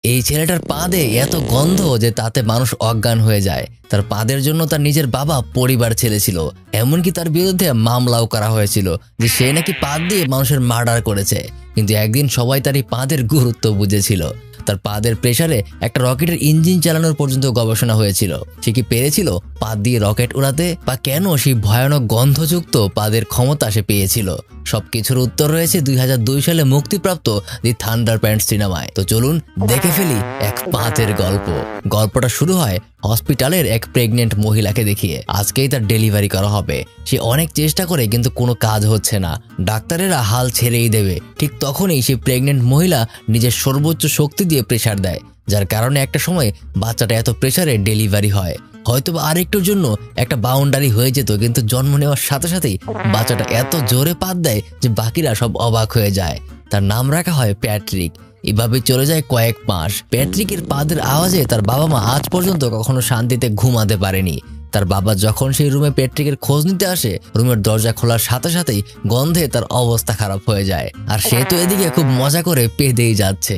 এই ছেলেটার পাদে এত গন্ধ যে তাতে মানুষ অজ্ঞান হয়ে যায়। তার পাদের জন্য তার নিজের বাবা পরিবার ছেড়েছিল, এমনকি তার বিরুদ্ধে মামলাও করা হয়েছিল যে সে নাকি পাদ দিয়ে মানুষের মার্ডার করেছে। কিন্তু একদিন সবাই তার এই পাদের গুরুত্ব বুঝেছিল। তার পাদের প্রেসারে একটা রকেটের ইঞ্জিন চালানোর পর্যন্ত গবেষণা হয়েছিল। সে কি পেরেছিল পাদ দিয়ে রকেট উড়াতে, বা কেন সেই ভয়ানক গন্ধযুক্ত পাদের ক্ষমতা সে পেয়েছিল? সবকিছুর উত্তর রয়েছে 2002 সালে মুক্তিপ্রাপ্ত দি থান্ডার প্যান্টস সিনেমায়। তো চলুন দেখে ফেলি এক পাদের গল্প। গল্পটা শুরু হয় হসপিটালের এক প্রেগনেন্ট মহিলাকে দেখিয়ে। আজকেই তার ডেলিভারি করা হবে। সে অনেক চেষ্টা করে কিন্তু কোনো কাজ হচ্ছে না। ডাক্তারেরা হাল ছেড়েই দেবে। ঠিক তখনই সেই প্রেগনেন্ট মহিলা নিজের সর্বোচ্চ শক্তি দিয়ে প্রেসার দেয়, যার কারণে একটা সময় বাচ্চাটা এত প্রেসারে ডেলিভারি হয়। হয়তোবা আরেকটুর জন্য একটা বাউন্ডারি হয়ে যেত, কিন্তু জন্ম নেওয়ার সাথে সাথেই বাচ্চাটা এত জোরে পাদ দেয় যে বাকিরা সব অবাক হয়ে যায়। তার নাম রাখা হয় প্যাট্রিক। এভাবে চলে যায় কয়েক মাস। প্যাট্রিকের পাদের আওয়াজে তার বাবা মা আজ পর্যন্ত কখনো শান্তিতে ঘুমাতে পারেনি। তার বাবা যখন সেই রুমে প্যাট্রিকের খোঁজ নিতে আসে, রুমের দরজা খোলার সাথে সাথেই গন্ধে তার অবস্থা খারাপ হয়ে যায়। আর সে তো এদিকে খুব মজা করে পেদেই যাচ্ছে।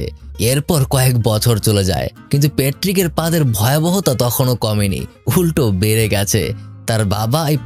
এরপর কয়েক বছর চলে যায়, কিন্তু প্যাট্রিকের পাদের ভয়াবহতা তখনও কমেনি, উল্টো বেড়ে গেছে। তার বাবা এই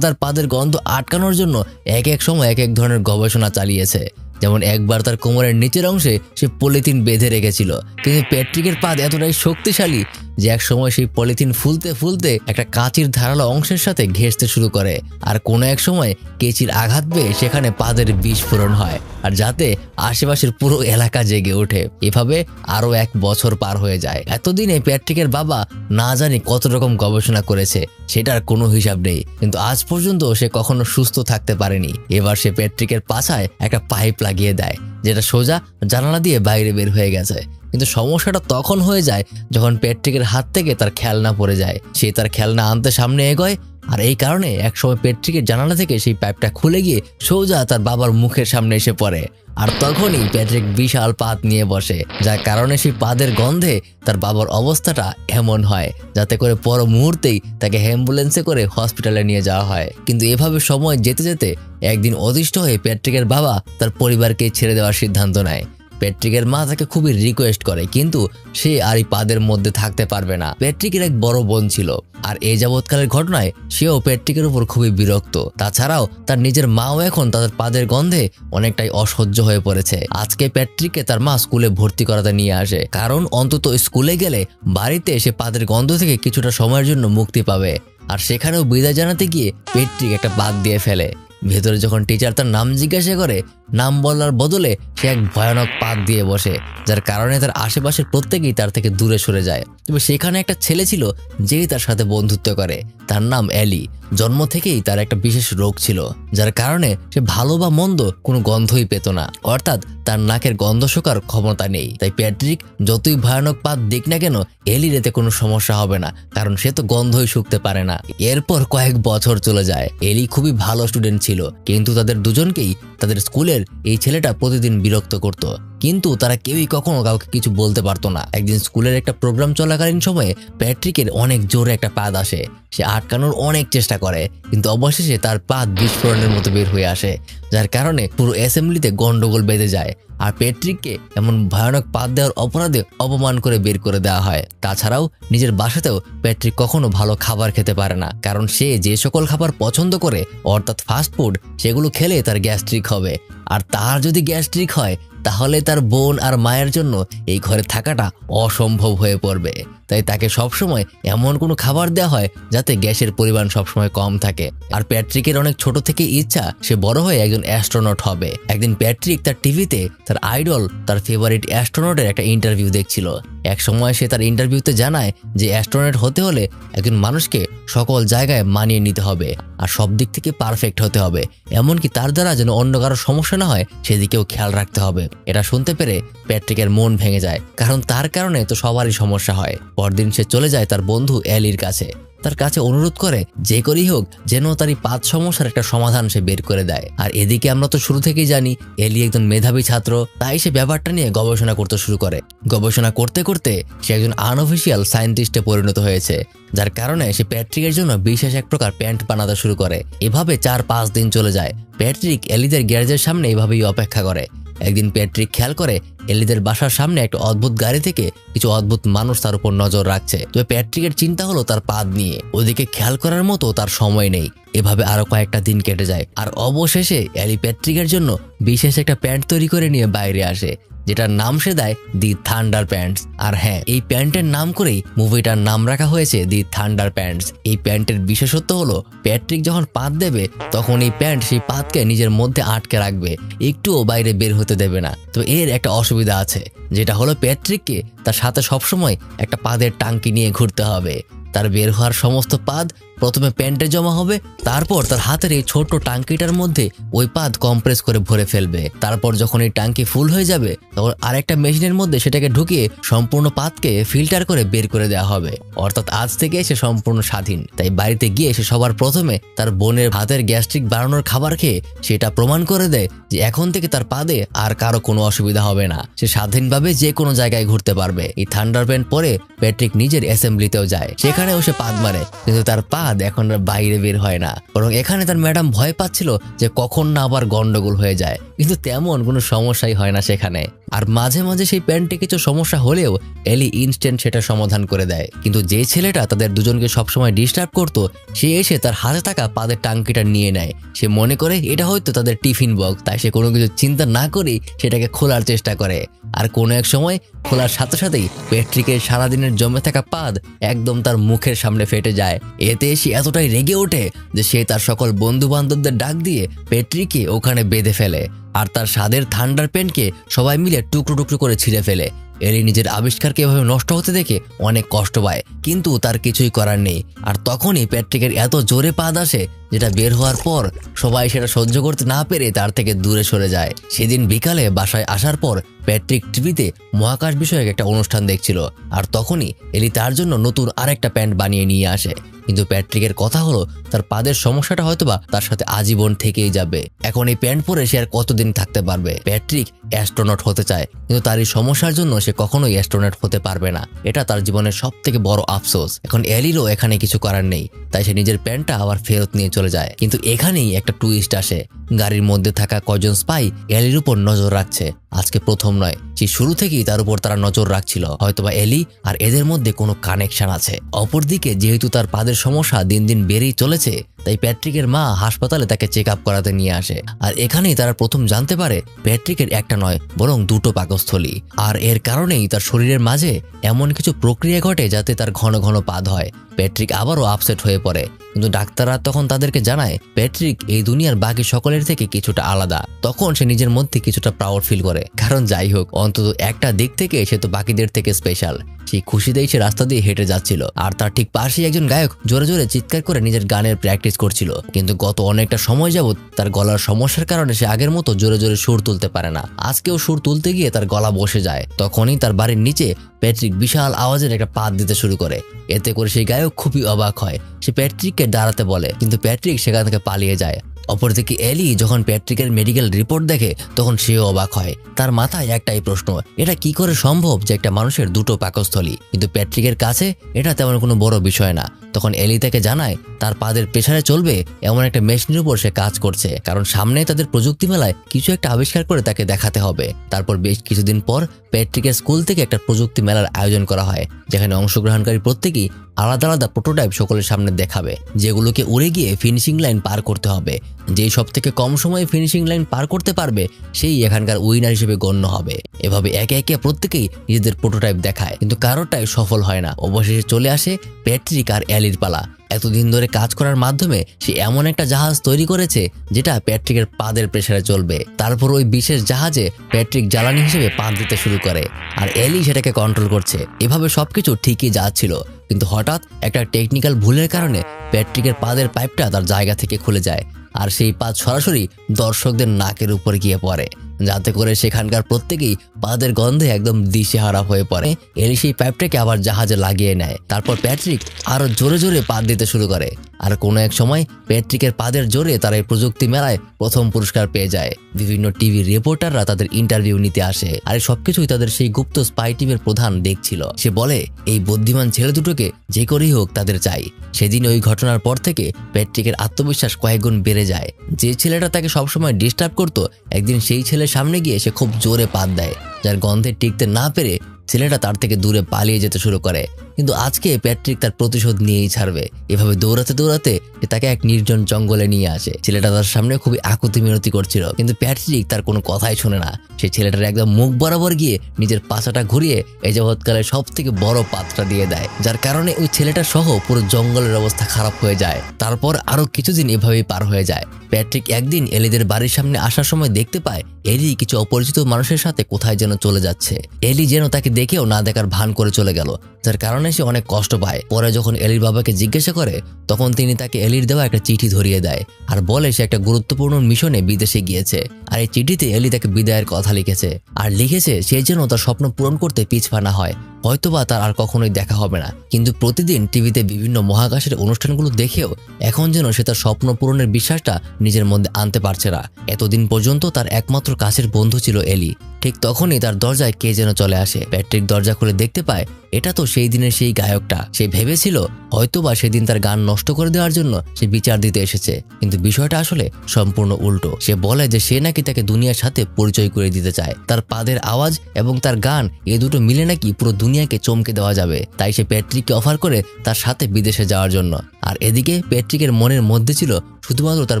পাদের গন্ধ আটকানোর জন্য এক এক সময় এক এক ধরনের গবেষণা চালিয়েছে। যেমন একবার তার কোমরের নিচের অংশে সে পলিথিন বেঁধে রেখেছিল, কিন্তু প্যাট্রিকের পাদ এতটাই শক্তিশালী যে এক সময় সেই পলিথিন ফুলতে ফুলতে একটা কাঁচির ধারালো অংশের সাথে ঘেঁষতে শুরু করে। আর কোনো এক সময় কেচির আঘাত পেয়ে সেখানে পাদের বিস্ফোরণ হয়, আর যাতে আশেপাশের পুরো এলাকা জেগে ওঠে। এভাবে আরো এক বছর পার হয়ে যায়। এতদিনে প্যাট্রিকের বাবা না জানি কত রকম গবেষণা করেছে, সেটার কোনো হিসাব নেই, কিন্তু আজ পর্যন্ত সে কখনো সুস্থ থাকতে পারেনি। এবার সে প্যাট্রিকের পাছায় একটা পাইপ লাগিয়ে দেয়, যেটা সোজা জানালা দিয়ে বাইরে বের হয়ে গেছে। কিন্তু সমস্যাটা তখন হয়ে যায় যখন প্যাট্রিকের হাত থেকে তার খেলনা পড়ে যায়। সে তার খেলনা আনতে সামনে এগোয়, আর এই কারণে একসময় প্যাট্রিকের জানালা থেকে সেই পাইপটা খুলে গিয়ে সোজা তার বাবার মুখের সামনে এসে পড়ে। আর তখনই প্যাট্রিক বিশাল পাদ নিয়ে বসে, যার কারণে সেই পাদের গন্ধে তার বাবার অবস্থাটা এমন হয় যাতে করে পর মুহূর্তেই তাকে অ্যাম্বুলেন্সে করে হসপিটালে নিয়ে যাওয়া হয়। কিন্তু এভাবে সময় যেতে যেতে একদিন অতিষ্ঠ হয়ে প্যাট্রিকের বাবা তার পরিবারকে ছেড়ে দেওয়ার সিদ্ধান্ত নেয়। প্যাট্রিকের মা তাকে খুবই রিকোয়েস্ট করে, কিন্তু সে আর এই পাদের মধ্যে থাকতে পারবে না। প্যাট্রিকের এক বড় বোন ছিল, আর এই যাবৎকালের ঘটনায় সেও প্যাট্রিকের উপর খুবই বিরক্ত। তাছাড়াও তার নিজের মাও এখন তাদের পাদের গন্ধে অনেকটাই অসহ্য হয়ে পড়েছে। আজকে প্যাট্রিককে তার মা স্কুলে ভর্তি করাতে নিয়ে আসে, কারণ অন্তত স্কুলে গেলে বাড়িতে এসে পাদের গন্ধ থেকে কিছুটা সময়ের জন্য মুক্তি পাবে। আর সেখানেও বিদায় জানাতে গিয়ে প্যাট্রিক একটা পাদ দিয়ে ফেলে। ভেতরে যখন টিচার তার নাম জিজ্ঞাসা করে, নাম বলার বদলে সে এক ভয়ানক পাদ দিয়ে বসে, যার কারণে তার আশেপাশের প্রত্যেকেই তার থেকে দূরে সরে যায়। তবে সেখানে একটা ছেলে ছিল যেই তার সাথে বন্ধুত্ব করে। তার নাম এলি। জন্ম থেকেই তার একটা বিশেষ রোগ ছিল, যার কারণে সে ভালো বা মন্দ কোনো গন্ধই পেত না, অর্থাৎ তার নাকের গন্ধ শোকার ক্ষমতা নেই। তাই প্যাট্রিক যতই ভয়ানক পাদ দিক না কেন, এলির এতে কোনো সমস্যা হবে না, কারণ সে তো গন্ধই শুকতে পারে না। এরপর কয়েক বছর চলে যায়। এলি খুবই ভালো স্টুডেন্ট ছিল, কিন্তু তাদের দুজনকেই তাদের স্কুলের এই ছেলেটা প্রতিদিন বিরক্ত করত, কিন্তু তারা কেউই কখনো কাউকে কিছু বলতে পারতো না। একদিন স্কুলের একটা প্রোগ্রাম চলাকালীন সময়ে প্যাট্রিকের অনেক জোরে একটা পাদ আসে। সে আটকানোর অনেক চেষ্টা করে, কিন্তু অবশেষে তার পাদ বিস্ফোরণের মতো বের হয়ে আসে, যার কারণে পুরো অ্যাসেম্বলিতে গন্ডগোল বেঁধে যায়। আর প্যাট্রিককে এমন ভয়ানক পাদ দেওয়ার অপরাধে অপমান করে বের করে দেওয়া হয়। তাছাড়াও নিজের বাসাতেও প্যাট্রিক কখনো ভালো খাবার খেতে পারে না, কারণ সে যে সকল খাবার পছন্দ করে, অর্থাৎ ফাস্ট ফুড, সেগুলো খেলে তার গ্যাস্ট্রিক হবে। আর তার যদি গ্যাস্ট্রিক হয়, তাহলে তার বোন আর মায়ের জন্য এই ঘরে থাকাটা অসম্ভব হয়ে পড়বে। তাই তাকে সবসময় এমন কোনো খাবার দেওয়া হয় যাতে গ্যাসের পরিমাণ সবসময় কম থাকে। আর প্যাট্রিকের অনেক ছোট থেকে ইচ্ছা সে বড় হয়ে একজন অ্যাস্ট্রোনট হবে। একদিন প্যাট্রিক তার টিভিতে তার আইডল, তার ফেভারিট অ্যাস্ট্রোনটের একটা ইন্টারভিউ দেখছিল। এক সময় সে তার ইন্টারভিউতে জানায় যে অ্যাস্ট্রোনট হতে হলে একজন মানুষকে সকল জায়গায় মানিয়ে নিতে হবে আর সব দিক থেকে পারফেক্ট হতে হবে, এমনকি তার দ্বারা যেন অন্য কারো সমস্যা না হয় সেদিকেও খেয়াল রাখতে হবে। এটা শুনতে পেরে প্যাট্রিকের মন ভেঙে যায়, কারণ তার কারণে তো সবারই সমস্যা হয়। পরদিন সে চলে যায় তার বন্ধু এলির কাছে, তার কাছে অনুরোধ করে যে করেই হোক যেন তার এই পাদ সমস্যার একটা সমাধান সে বের করে দেয়। আর এদিকে আমরা তো শুরু থেকেই জানি এলি একজন মেধাবী ছাত্র, তাই সে ব্যাপারটা নিয়ে গবেষণা করতে শুরু করে। গবেষণা করতে করতে সে একজন আনঅফিসিয়াল সায়েন্টিস্টে পরিণত হয়েছে, যার কারণে সে প্যাট্রিকের জন্য বিশেষ এক প্রকার প্যান্ট বানাতে শুরু করে। এভাবে 4-5 দিন চলে যায়। প্যাট্রিক এলিদের গ্যারেজের সামনে এভাবেই অপেক্ষা করে। একদিন প্যাট্রিক খেয়াল করে এলিদের বাসার সামনে একটা অদ্ভুত গাড়ি থেকে কিছু অদ্ভুত মানুষ তার উপর নজর রাখছে। তবে প্যাট্রিকের চিন্তা হলো তার পাদ নিয়ে, ওদিকে খেয়াল করার মতো তার সময় নেই। এভাবে আরো কয়েকটা দিন কেটে যায় আর অবশেষে এলি প্যাট্রিকের জন্য বিশেষ একটা প্যান্ট তৈরি করে নিয়ে বাইরে আসে, যেটার নাম সে দেয় দি থান্ডার প্যান্টস। আর হ্যাঁ, এই প্যান্টের নাম করেই মুভিটার নাম রাখা হয়েছে দি থান্ডার প্যান্টস। এই প্যান্টের বিশেষত্ব হলো প্যাট্রিক যখন পাত দেবে তখন এই প্যান্ট সেই পাতকে নিজের মধ্যে আটকে রাখবে, একটুও বাইরে বের হতে দেবে না। তো এর একটা অসুবিধা আছে, যেটা হলো প্যাট্রিককে তার সাথে সবসময় একটা পাদের টাঙ্কি নিয়ে ঘুরতে হবে। তার বের হওয়ার সমস্ত পাদ প্রথমে প্যান্টে জমা হবে, তারপর তার হাতের এই ছোট্ট টাঙ্কিটার মধ্যে ওই পাদ কম্প্রেস করে ভরে ফেলবে। তারপর যখন এই টাঙ্কি ফুল হয়ে যাবে তখন আরেকটা মেশিনের মধ্যে সেটাকে ঢুকিয়ে সম্পূর্ণ পাদকে ফিল্টার করে বের করে দেওয়া হবে। অর্থাৎ আজ থেকে সে সম্পূর্ণ স্বাধীন। তাই বাড়িতে গিয়ে সে সবার প্রথমে তার বোনের হাতের গ্যাস্ট্রিক বাড়ানোর খাবার খেয়ে সেটা প্রমাণ করে দেয় যে এখন থেকে তার পাদে আর কারো কোনো অসুবিধা হবে না, সে স্বাধীনভাবে যে কোনো জায়গায় ঘুরতে পারবে। এই থান্ডার প্যান্ট পরে প্যাট্রিক নিজের অ্যাসেম্বলিতেও যায়, সেখানেও সে পাদ মারে, কিন্তু তার পা এখন বাইরে বের হয় না। বরং এখানে তার ম্যাডাম ভয় পাচ্ছিল যে কখন না আবার গন্ডগোল হয়ে যায়, কিন্তু তেমন কোনো সমস্যাই হয় না সেখানে। আর মাঝে মাঝে সেই প্যান্টে কিছু সমস্যা হলেও এলি ইনস্ট্যান্ট সেটা সমাধান করে দেয়। কিন্তু যে ছেলেটা তাদের দুজনকে সবসময় ডিস্টার্ব করতো সে এসে তার হাতে থাকা পাদের টাঙ্কিটা নিয়ে নেয়। সে মনে করে এটা হয়তো তাদের টিফিন বক্স, তাই সে কোনো কিছু চিন্তা না করেই সেটাকে খোলার চেষ্টা করে। আর কোনো এক সময় খোলার সাথে সাথেই প্যাট্রিকের সারাদিনের জমে থাকা পাদ একদম তার মুখের সামনে ফেটে যায়। এতে সে এতটাই রেগে ওঠে যে সে তার সকল বন্ধু বান্ধবদের ডাক দিয়ে প্যাট্রিককে ওখানে বেঁধে ফেলে আর তার স্বাদের থান্ডার প্যান্টকে সবাই মিলে টুকরো টুকরো করে ছিঁড়ে ফেলে। এলি নিজের আবিষ্কারকে এভাবে নষ্ট হতে দেখে অনেক কষ্ট পায়, কিন্তু তার কিছুই করার নেই। আর তখনই প্যাট্রিকের এত জোরে পাদ আসে যেটা বের হওয়ার পর সবাই সেটা সহ্য করতে না পেরে তার থেকে দূরে সরে যায়। সেদিন বিকালে বাসায় আসার পর প্যাট্রিক টিভিতে মহাকাশ বিষয়ক একটা অনুষ্ঠান দেখছিল, আর তখনই এলি তার জন্য নতুন আরেকটা প্যান্ট বানিয়ে নিয়ে আসে। কিন্তু প্যাট্রিকের কথা হলো তার পাদের সমস্যাটা হয়তোবা তার সাথে আজীবন থেকেই যাবে। এখন এই প্যান্ট পরে সে আর কতদিন থাকতে পারবে? প্যাট্রিক অ্যাস্ট্রোনট হতে চায়, কিন্তু তার এই সমস্যার জন্য সে কখনোই অ্যাস্ট্রোনট হতে পারবে না। এটা তার জীবনের সব থেকে বড় আফসোস। এখন এলিরও এখানে কিছু করার নেই, তাই সে নিজের প্যান্টটা আবার ফেরত নিয়ে চলে যায়। কিন্তু এখানেই একটা টুইস্ট আসে। গাড়ির মধ্যে থাকা কজন স্পাই এলির উপর নজর রাখছে। আজকে প্রথম নয়, সে শুরু থেকেই তার উপর তারা নজর রাখছিল। হয়তোবা এলি আর এদের মধ্যে কোনো কানেকশন আছে। অপরদিকে যেহেতু তার পাদের সমস্যা দিন দিন বেড়েই চলেছে, তাই প্যাট্রিকের মা হাসপাতালে তাকে চেক আপ করাতে নিয়ে আসে। আর এখানেই তারা প্রথম জানতে পারে প্যাট্রিকের একটা নয় বরং দুটো পাকস্থলী। আর এর কারণেই তার শরীরের মাঝে এমন কিছু প্রক্রিয়া ঘটে যাতে তার ঘন ঘন পাদ হয়। প্যাট্রিক আবারও আপসেট হয়ে পড়ে, কিন্তু ডাক্তাররা তখন তাদেরকে জানায় প্যাট্রিক এই দুনিয়ার বাকি সকলের থেকে কিছুটা আলাদা। তখন সে নিজের মধ্যে কিছুটা প্রাউড ফিল করে, কারণ যাই হোক অন্তত একটা দিক থেকে সে তো বাকিদের থেকে স্পেশাল। সেই খুশিতেই সে রাস্তা দিয়ে হেঁটে যাচ্ছিল, আর তার ঠিক পাশেই একজন গায়ক জোরে জোরে চিৎকার করে নিজের গানের প্র্যাকটিস করছিল। কিন্তু গত অনেকটা সময় যাবত তার গলার সমস্যার কারণে সে আগের মতো জোরে জোরে সুর তুলতে পারে না। আজকেও সুর তুলতে গিয়ে তার গলা বসে যায়। তখনই তার বাড়ির নিচে প্যাট্রিক বিশাল আওয়াজের একটা পাদ দিতে শুরু করে। এতে করে সেই গায়ক খুবই অবাক হয়। সে প্যাট্রিককে দাঁড়াতে বলে, কিন্তু প্যাট্রিক সেখান থেকে পালিয়ে যায়। অপরদিকে এলি যখন প্যাট্রিকের মেডিকেল রিপোর্ট দেখে তখন সেও অবাক হয়। তার মাথায় একটাই প্রশ্ন, এটা কি করে সম্ভব যে একটা মানুষের দুটো পাকস্থলী? কিন্তু প্যাট্রিকের কাছে এটা তেমন কোনো বড় বিষয় না। তখন এলি তাকে জানায় তার পাদের প্রেসারে চলবে এমন একটা মেশিনের উপর সে কাজ করছে, কারণ সামনে তাদের প্রযুক্তি মেলায় কিছু একটা আবিষ্কার করে তাকে দেখাতে হবে। তারপর বেশ কিছুদিন পর প্যাট্রিকের স্কুল থেকে একটা প্রযুক্তি মেলার আয়োজন করা হয়, যেখানে অংশগ্রহণকারী প্রত্যেকেই আলাদা আলাদা প্রোটোটাইপ সকলের সামনে দেখাবে, যেগুলোকে উড়ে গিয়ে ফিনিশিং লাইন পার করতে হবে। যেই সব থেকে কম সময়ে ফিনিশিং লাইন পার করতে পারবে সেই এখানকার উইনার হিসেবে গণ্য হবে। এভাবে একে একে প্রত্যেকেই নিজেদের প্রোটোটাইপ দেখায়, কিন্তু কারোরটাই সফল হয় না। অবশেষে চলে আসে প্যাট্রিক আর এলির পালা। এতদিন ধরে কাজ করার মাধ্যমে সে এমন একটা জাহাজ তৈরি করেছে যেটা প্যাট্রিকের পাদের প্রেসারে চলবে। তারপর ওই বিশেষ জাহাজে প্যাট্রিক জ্বালানি হিসেবে পাদ দিতে শুরু করে, আর এলি সেটাকে কন্ট্রোল করছে। এভাবে সবকিছু ঠিকই যাচ্ছিল, কিন্তু হঠাৎ একটা টেকনিক্যাল ভুলের কারণে প্যাট্রিকের পাদের পাইপটা তার জায়গা থেকে খুলে যায়, আর সেই পাদ সরাসরি দর্শকদের নাকের উপর গিয়ে পড়ে, যাতে করে সেখানকার প্রত্যেকেই পাদের গন্ধে একদম দিশেহারা হয়ে পড়ে। এলি সেই পাইপটাকে আবার জাহাজে লাগিয়ে নেয়। তারপর প্যাট্রিক আরো জোরে জোরে পা দিতে শুরু করে। আর কোনো এক সময় প্যাট্রিকের পাদের জোরে তারা এই প্রযুক্তি মেলায় প্রথম পুরস্কার পেয়ে যায়। বিভিন্ন টিভি রিপোর্টাররা তাদের ইন্টারভিউ নিতে আসে, আর সবকিছুই তাদের সেই গুপ্ত স্পাই টিমের প্রধান দেখছিল। সে বলে এই বুদ্ধিমান ছেলে দুটোকে যে করেই হোক তাদের চাই। সেদিন ওই ঘটনার পর থেকে প্যাট্রিকের আত্মবিশ্বাস কয়েকগুণ বেড়ে যায়। যে ছেলেটা তাকে সবসময় ডিস্টার্ব করতো, একদিন সেই ছেলের সামনে গিয়ে সে খুব জোরে পাত দেয়, যার গন্ধে টিকতে না পেরে ছেলেটা তার থেকে দূরে পালিয়ে যেতে শুরু করে। কিন্তু আজকে প্যাট্রিক তার প্রতিশোধ নিয়েই ছাড়বে। এভাবে দৌড়াতে দৌড়াতে সে তাকে এক নির্জন জঙ্গলে নিয়ে আসে। ছেলেটা তার সামনে খুবই আকুতি মিনতি করছিল, কিন্তু প্যাট্রিক তার কোনো কথাই শোনে না। সে ছেলেটার একদম মুখ বরাবর গিয়ে নিজের পাছাটা ঘুরিয়ে এই যাবৎকালে সব থেকে বড় পাতটা দিয়ে দেয়, যার কারণে ওই ছেলেটা সহ পুরো জঙ্গলের অবস্থা খারাপ হয়ে যায়। তারপর আরো কিছুদিন এভাবেই পার হয়ে যায়। প্যাট্রিক একদিন এলিদের বাড়ির সামনে আসার সময় দেখতে পায় এলি কিছু অপরিচিত মানুষের সাথে কোথায় যেন চলে যাচ্ছে। এলি যেন তাকে দেখেও না দেখার ভান করে চলে গেল, যার কারণে সে অনেক কষ্ট পায়। পরে যখন এলির বাবাকে জিজ্ঞাসা করে, তখন তিনি তাকে এলির দেওয়া একটা চিঠি ধরিয়ে দেয় আর বলে সে একটা গুরুত্বপূর্ণ মিশনে বিদেশে গিয়েছে। আর এই চিঠিতে এলি তাকে বিদায়ের কথা লিখেছে, আর লিখেছে সে যেন তার স্বপ্ন পূরণ করতে পিছপা না হয়। হয়তোবা তার আর কখনোই দেখা হবে না, কিন্তু প্রতিদিন টিভিতে বিভিন্ন মহাকাশের অনুষ্ঠানগুলো দেখেও এখন যেন সে তার স্বপ্ন পূরণের বিশ্বাসটা নিজের মধ্যে আনতে পারছে না। এতদিন পর্যন্ত তার একমাত্র কাছের বন্ধু ছিল এলি। ঠিক তখনই তার দরজায় কে যেন চলে আসে। প্যাট্রিক দরজা খুলে দেখতে পায় এটা তো সেই দিনের সেই গায়কটা। সে ভেবেছিল হয়তোবা সেদিন তার গান নষ্ট করে দেওয়ার জন্য সে বিচার দিতে এসেছে, কিন্তু বিষয়টা আসলে সম্পূর্ণ উল্টো। সে বলে যে সে নাকি তাকে দুনিয়ার সাথে পরিচয় করে দিতে চায়। তার পাদের আওয়াজ এবং তার গান এ দুটো মিলে নাকি পুরো দুনিয়াকে চমকে দেওয়া যাবে। তাই সে প্যাট্রিককে অফার করে তার সাথে বিদেশে যাওয়ার জন্য। আর এদিকে প্যাট্রিকের মনের মধ্যে ছিল শুধুমাত্র তার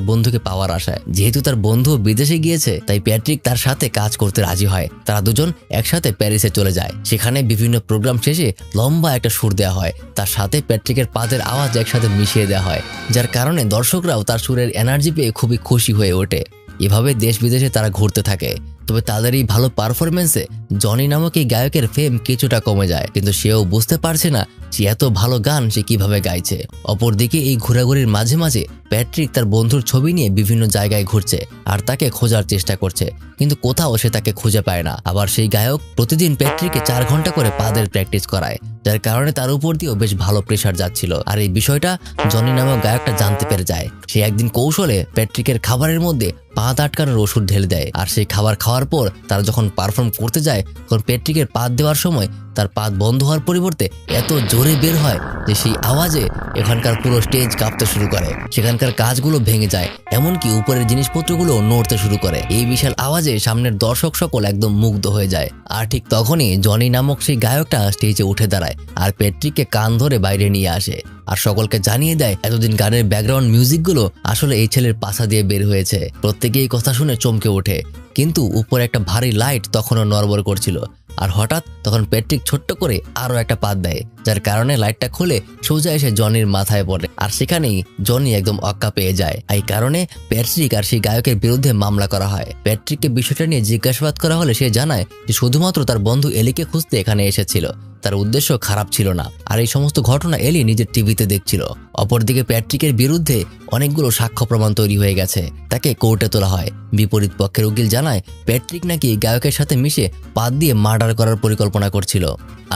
বন্ধুকে পাওয়ার আশায়। যেহেতু তার বন্ধু বিদেশে গিয়েছে, তাই প্যাট্রিক তার সাথে কাজ করতে রাজি হয়। তারা দুজন একসাথে প্যারিসে চলে যায়। সেখানে বিভিন্ন প্রোগ্রাম শেষে লম্বা একটা সুর দেওয়া হয়, তার সাথে প্যাট্রিকের পাদের আওয়াজ একসাথে মিশিয়ে দেওয়া হয়, যার কারণে দর্শকরাও তার সুরের এনার্জি পেয়ে খুবই খুশি হয়ে ওঠে। এভাবে দেশ বিদেশে তারা ঘুরতে থাকে। তবে তাদের এই ভালো পারফরমেন্সে জনি নামক এই গায়কের ফেম কিছুটা কমে যায়, কিন্তু সেও বুঝতে পারছে না সে এত ভালো গান সে কিভাবে গাইছে। অপরদিকে এই ঘোরাঘুরির মাঝে মাঝে প্যাট্রিক তার বন্ধুর ছবি নিয়ে বিভিন্ন জায়গায় ঘুরছে আর তাকে খোঁজার চেষ্টা করছে, কিন্তু কোথাও সে তাকে খুঁজে পায় না। আবার সেই গায়ক প্রতিদিন প্যাট্রিককে 4 ঘন্টা করে পাদের প্র্যাকটিস করায়, যার কারণে তার উপর দিয়েও বেশ ভালো প্রেশার যাচ্ছিল। আর এই বিষয়টা জনি নামক গায়কটা জানতে পেরে যায়। সে একদিন কৌশলে প্যাট্রিকের খাবারের মধ্যে পাত আটকানোর ওষুধ ঢেলে দেয়। আর সেই খাবার খাওয়ার পর তারা যখন পারফর্ম করতে যায়, তখন প্যাট্রিকের পাত দেওয়ার সময় তার পাত বন্ধ হওয়ার পরিবর্তে এত জোরে বের হয় যে সেই আওয়াজে এখানকার পুরো স্টেজ কাঁপতে শুরু করে। সেখানকার কাজগুলো ভেঙে যায়, এমনকি উপরের জিনিসপত্রগুলো নড়তে শুরু করে। এই বিশাল আওয়াজে সামনের দর্শক সকল একদম মুগ্ধ হয়ে যায়। আর ঠিক তখনই জনি নামক সেই গায়কটা স্টেজে উঠে দাঁড়ায় আর প্যাট্রিককে কান ধরে বাইরে নিয়ে আসে আর সকলকে জানিয়ে দেয় এতদিন গানের ব্যাকগ্রাউন্ড মিউজিকগুলো আসলে এই ছেলের পাছা দিয়ে বের হয়েছে। প্রত্যেকে এই কথা শুনে চমকে ওঠে, কিন্তু উপরে একটা ভারী লাইট তখনও নড়বড় করছিল। আর হঠাৎ তখন প্যাট্রিক ছোট্ট করে আরো একটা পাত দেয়, যার কারণে লাইটটা খুলে সোজা এসে জনির মাথায় পড়ে। আর সেখানেই জনি একদম অক্কা পেয়ে যায়। এই কারণে প্যাট্রিক আর সেই গায়কের বিরুদ্ধে মামলা করা হয়। প্যাট্রিককে বিষয়টা নিয়ে জিজ্ঞাসাবাদ করা হলে সে জানায় যে শুধুমাত্র তার বন্ধু এলিকে খুঁজতে এখানে এসেছিল, তার উদ্দেশ্য খারাপ ছিল না। আর এই সমস্ত ঘটনা এলি নিজের টিভিতে দেখছিল। অপরদিকে প্যাট্রিকের বিরুদ্ধে অনেকগুলো সাক্ষ্য প্রমাণ তৈরি হয়ে গেছে, তাকে কোর্টে তোলা হয়। বিপরীত পক্ষের উকিল জানায় প্যাট্রিক নাকি গায়কের সাথে মিশে পাত দিয়ে মার্ডার করার পরিকল্পনা করছিল।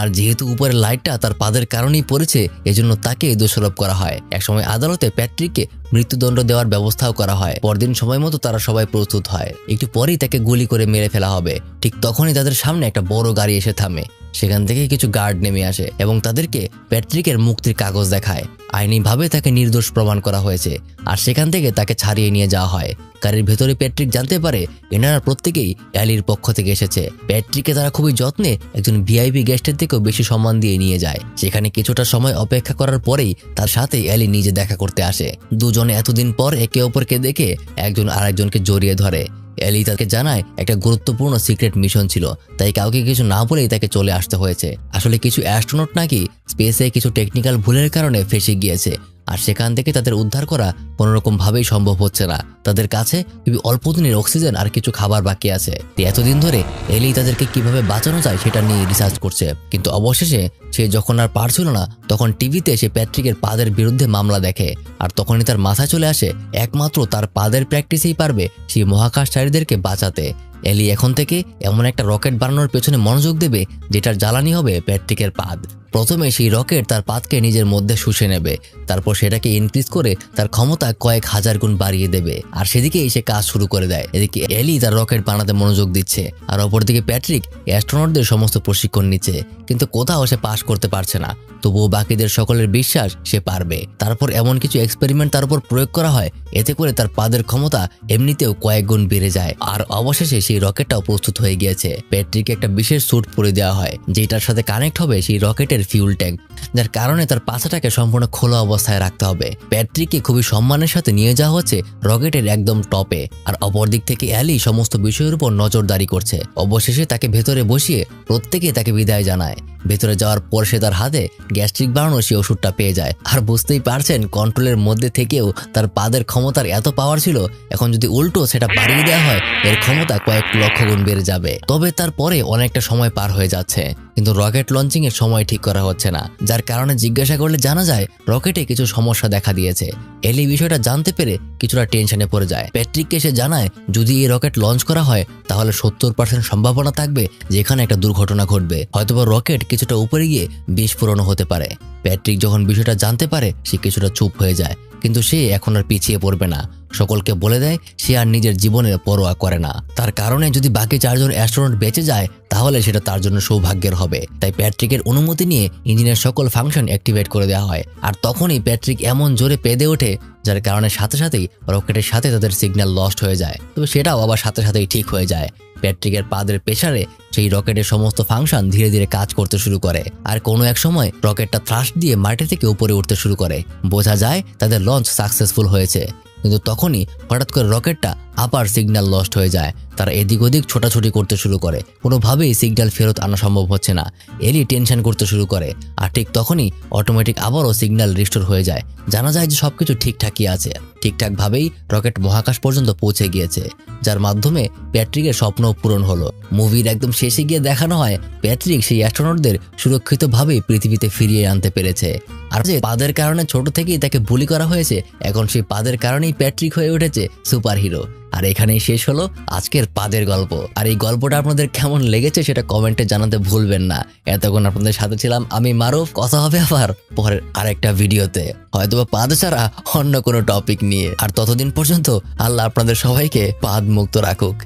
আর যেহেতু উপরের লাইটটা তার পাদের কারণেই পড়েছে, এজন্য তাকে দোষারোপ করা হয়। একসময় আদালতে প্যাট্রিককে মৃত্যুদণ্ড দেওয়ার ব্যবস্থাও করা হয়। পরদিন সময় মতো তারা সবাই প্রস্তুত হয়। একটু পরেই তাকে গুলি করে মেরে ফেলা হবে। ঠিক তখনই তাদের সামনে একটা বড় গাড়ি এসে থামে। সেখান থেকে কিছু গার্ড নেমে আসে এবং তাদেরকে প্যাট্রিকের মুক্তির কাগজ দেখায়। আইনিভাবে তাকে নির্দোষ প্রমাণ করা হয়েছে আর সেখান থেকে তাকে ছাড়িয়ে নিয়ে যাওয়া হয়। গাড়ির ভেতরে প্যাট্রিক জানতে পারে এনারা প্রত্যেকেই অ্যালির পক্ষ থেকে এসেছে। প্যাট্রিককে তারা খুবই যত্নে একজন ভিআইপি গেস্টের থেকেও বেশি সম্মান দিয়ে নিয়ে যায়। সেখানে কিছুটা সময় অপেক্ষা করার পরেই তার সাথে অ্যালি নিজে দেখা করতে আসে। দুজনে এতদিন পর একে অপরকে দেখে একজন আরেকজনকে জড়িয়ে ধরে। এলি তাকে জানায় একটা গুরুত্বপূর্ণ সিক্রেট মিশন ছিল, তাই কাউকে কিছু না বলেই তাকে চলে আসতে হয়েছে। আসলে কিছু অ্যাস্ট্রোনট নাকি স্পেসে কিছু টেকনিক্যাল ভুলের কারণে ফেসে গিয়েছে। আর সেখান থেকে তাদের উদ্ধার করা কোনোরকম ভাবেই সম্ভব হচ্ছে না। তাদের কাছে খুবই অল্প দিনের অক্সিজেন আর কিছু খাবার বাকি আছে। এতদিন ধরে এলি তাদেরকে কিভাবে বাঁচানো যায় সেটা নিয়ে রিসার্চ করছে, কিন্তু অবশেষে সে যখন আর পারছিল না তখন টিভিতে সে প্যাট্রিকের পাদের বিরুদ্ধে মামলা দেখে। আর তখনই তার মাথায় চলে আসে একমাত্র তার পাদের প্র্যাকটিসেই পারবে সেই মহাকাশচারীদেরকে বাঁচাতে। এলি এখন থেকে এমন একটা রকেট বানানোর পেছনে মনোযোগ দেবে যেটার জ্বালানি হবে প্যাট্রিকের পাদ। প্রথমে সেই রকেট তার পাদকে নিজের মধ্যে শুষে নেবে, তারপর সেটাকে ইনক্রিজ করে তার ক্ষমতা কয়েক হাজার গুণ বাড়িয়ে দেবে। আর সেদিকেই সে কাজ শুরু করে দেয়। এদিকে এলি তার রকেট বানাতে মনোযোগ দিচ্ছে, আর অপরদিকে প্যাট্রিক অ্যাস্ট্রোনটদের সমস্ত প্রশিক্ষণ নিচ্ছে, কিন্তু কোথাও সে পাশ করতে পারছে না। তবুও বাকিদের সকলের বিশ্বাস সে পারবে। তারপর এমন কিছু এক্সপেরিমেন্ট তার উপর প্রয়োগ করা হয়, এতে করে তার পাদের ক্ষমতা এমনিতেও কয়েক গুণ বেড়ে যায়। আর অবশেষে সেই রকেটটাও প্রস্তুত হয়ে গিয়েছে। প্যাট্রিককে একটা বিশেষ স্যুট পরে দেওয়া হয় যেটার সাথে কানেক্ট হবে সেই রকেটের ফিউল ট্যাঙ্ক, যার কারণে তার পাছাটাকে সম্পূর্ণ খোলা অবস্থায় রাখতে হবে। প্যাট্রিককে খুবই সম্মানের সাথে নিয়ে যাওয়া হচ্ছে রকেটের একদম টপে, আর অপর দিক থেকে অ্যালি সমস্ত বিষয়ের উপর নজরদারি করছে। অবশেষে তাকে ভেতরে বসিয়ে প্রত্যেকে তাকে বিদায় জানায়। ভেতরে যাওয়ার পর সে তার হাতে গ্যাস্ট্রিক বানানো সেই ওষুধটা পেয়ে যায়। আর বুঝতেই পারছেন কন্ট্রোলের মধ্যে থেকেও তার পাদের ক্ষমতার এত পাওয়ার ছিল, এখন যদি উল্টো সেটা বাড়িয়ে দেওয়া হয় এর ক্ষমতা কয়েক লক্ষ গুণ বেড়ে যাবে। তবে তারপরে অনেকটা সময় পার হয়ে যাচ্ছে, কিন্তু রকেট লঞ্চিং এর সময় ঠিক করা হচ্ছে না, যার কারণে জিজ্ঞাসা করলে জানা যায় রকেটে কিছু সমস্যা দেখা দিয়েছে। এলি বিষয়টা জানতে পেরে কিছুটা টেনশনে পড়ে যায়। প্যাট্রিককে সে জানায় যদি এই রকেট লঞ্চ করা হয় তাহলে 70% সম্ভাবনা থাকবে যে এখানে একটা দুর্ঘটনা ঘটবে, হয়তোবা রকেট কিছুটা উপরে গিয়ে বিস্ফোরণও হতে পারে। প্যাট্রিক যখন বিষয়টা জানতে পারে সে কিছুটা চুপ হয়ে যায়, কিন্তু সে এখন আর পিছিয়ে পড়বে না। সকলকে বলে দেয় সে আর নিজের জীবনের পরোয়া করে না। তার কারণে যদি বাকি 4 জন অ্যাস্ট্রোনট বেঁচে যায় তাহলে সেটা তার জন্য সৌভাগ্যের হবে। তাই প্যাট্রিকের অনুমতি নিয়ে ইঞ্জিনের সকল ফাংশন অ্যাক্টিভেট করে দেওয়া হয়। আর তখনই প্যাট্রিক এমন জোরে পেদে ওঠে যার কারণে সাথে সাথেই রকেটের সাথে তাদের সিগন্যাল লস্ট হয়ে যায়। তবে সেটাও আবার সাথে সাথেই ঠিক হয়ে যায়। প্যাট্রিকের পাদের প্রেসারে সেই রকেটের সমস্ত ফাংশন ধীরে ধীরে কাজ করতে শুরু করে, আর কোনো এক সময় রকেটটা থ্রাস্ট দিয়ে মাটি থেকে উপরে উঠতে শুরু করে। বোঝা যায় তাদের লঞ্চ সাকসেসফুল হয়েছে, কিন্তু তখনই হঠাৎ করে রকেটটা আবার সিগন্যাল লস্ট হয়ে যায়। তারা এদিক ওদিক ছোটাছুটি করতে শুরু করে, কোনোভাবেই সিগন্যাল ফেরত আনা সম্ভব হচ্ছে না। এলি টেনশন করতে শুরু করে, আর ঠিক তখনই অটোমেটিক আবারও সিগন্যাল রিস্টোর হয়ে যায়। জানা যায় যে সবকিছু ঠিকঠাকই আছে। ঠিকঠাকভাবেই রকেট মহাকাশ পর্যন্ত পৌঁছে গিয়েছে, যার মাধ্যমে প্যাট্রিকের স্বপ্নও পূরণ হলো। মুভির একদম শেষে গিয়ে দেখানো হয় প্যাট্রিক সেই অ্যাস্ট্রোনটদের সুরক্ষিতভাবেই পৃথিবীতে ফিরিয়ে আনতে পেরেছে। আর যে পাদের কারণে ছোট থেকেই তাকে বুলি করা হয়েছে, এখন সেই পাদের কারণেই প্যাট্রিক হয়ে উঠেছে সুপার হিরো। আর এখানেই শেষ হলো আজকের পাদের গল্প। আর এই গল্পটা আপনাদের কেমন লেগেছে সেটা কমেন্টে জানাতে ভুলবেন না। এতক্ষণ আপনাদের সাথে ছিলাম আমি মারুফ। কথা হবে আবার পরের আরেকটা ভিডিওতে, হয়তোবা পাদ ছাড়া অন্য কোনো টপিক নিয়ে। আর ততদিন পর্যন্ত আল্লাহ আপনাদের সবাইকে পাদ মুক্ত রাখুক।